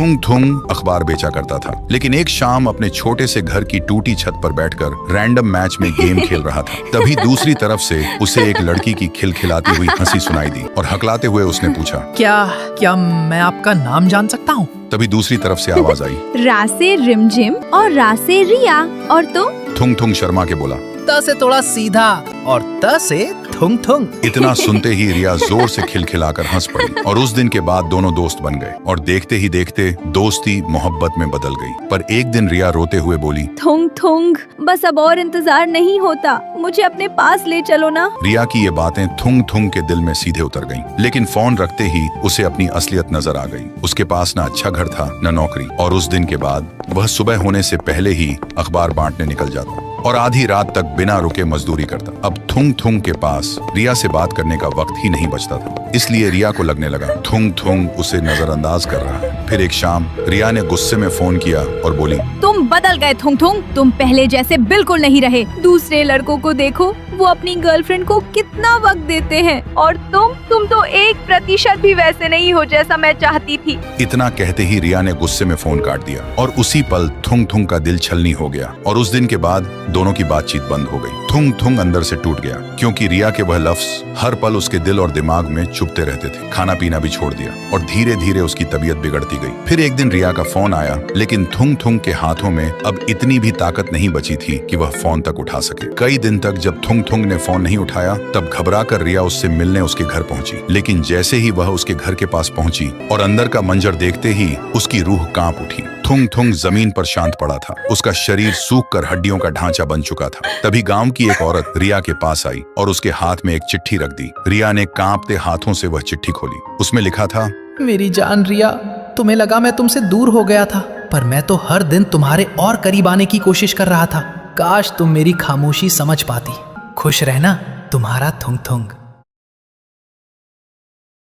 थुंग थुंग अखबार बेचा करता था, लेकिन एक शाम अपने छोटे से घर की टूटी छत पर बैठकर रैंडम मैच में गेम खेल रहा था। तभी दूसरी तरफ से उसे एक लड़की की खिलखिलाती हुई हंसी सुनाई दी और हकलाते हुए उसने पूछा, क्या मैं आपका नाम जान सकता हूँ? तभी दूसरी तरफ से आवाज आई, रा से रिमझिम और रा से रिया, और तुम? थुंग थुंग शर्मा के बोला, त से थोड़ा सीधा और त से थुंग थुंग। इतना सुनते ही रिया जोर से खिलखिलाकर हंस पड़ी और उस दिन के बाद दोनों दोस्त बन गए और देखते ही देखते दोस्ती मोहब्बत में बदल गई। पर एक दिन रिया रोते हुए बोली, थुंग थुंग, बस अब और इंतजार नहीं होता, मुझे अपने पास ले चलो ना। रिया की ये बातें थुंग थुंग के दिल में सीधे उतर गईं, लेकिन फोन रखते ही उसे अपनी असलियत नजर आ गई। उसके पास ना अच्छा घर था न नौकरी, और उस दिन के बाद वह सुबह होने से पहले ही अखबार बांटने निकल जाता और आधी रात तक बिना रुके मजदूरी करता। अब थुंग थुंग के पास रिया से बात करने का वक्त ही नहीं बचता था, इसलिए रिया को लगने लगा थुंग थुंग उसे नजरअंदाज कर रहा है। फिर एक शाम रिया ने गुस्से में फोन किया और बोली, तुम बदल गए थुंग थुंग, तुम पहले जैसे बिल्कुल नहीं रहे। दूसरे लड़कों को देखो, वो अपनी गर्लफ्रेंड को कितना वक्त देते हैं, और तुम तो 1% भी वैसे नहीं हो जैसा मैं चाहती थी। इतना कहते ही रिया ने गुस्से में फोन काट दिया और उसी पल थुंग थुंग का दिल छलनी हो गया और उस दिन के बाद दोनों की बातचीत बंद हो गई। थुंग थुंग अंदर से टूट गया, क्योंकि रिया के वह लफ्ज हर पल उसके दिल और दिमाग में चुभते रहते थे। खाना पीना भी छोड़ दिया और धीरे धीरे उसकी तबीयत बिगड़ती गई। फिर एक दिन रिया का फोन आया, लेकिन थुंग थुंग के हाथों में अब इतनी भी ताकत नहीं बची थी कि वह फोन तक उठा सके। कई दिन तक जब थुंग थुंग ने फोन नहीं उठाया, तब घबरा कर रिया उससे मिलने उसके घर पहुंची। लेकिन जैसे ही वह उसके घर के पास पहुंची और अंदर का मंजर देखते ही उसकी रूह कांप उठी। थुंग थुंग जमीन पर शांत पड़ा था, उसका शरीर सूख कर हड्डियों का ढांचा बन चुका था। तभी गांव की एक औरत रिया के पास आई और उसके हाथ में एक चिट्ठी रख दी। रिया ने कांपते हाथों से वह चिट्ठी खोली। उसमें लिखा था, मेरी जान रिया, तुम्हें लगा मैं तुमसे दूर हो गया था, पर मैं तो हर दिन तुम्हारे और करीब आने की कोशिश कर रहा था। काश तुम मेरी खामोशी समझ पाती। खुश रहना, तुम्हारा थुंग थुंग।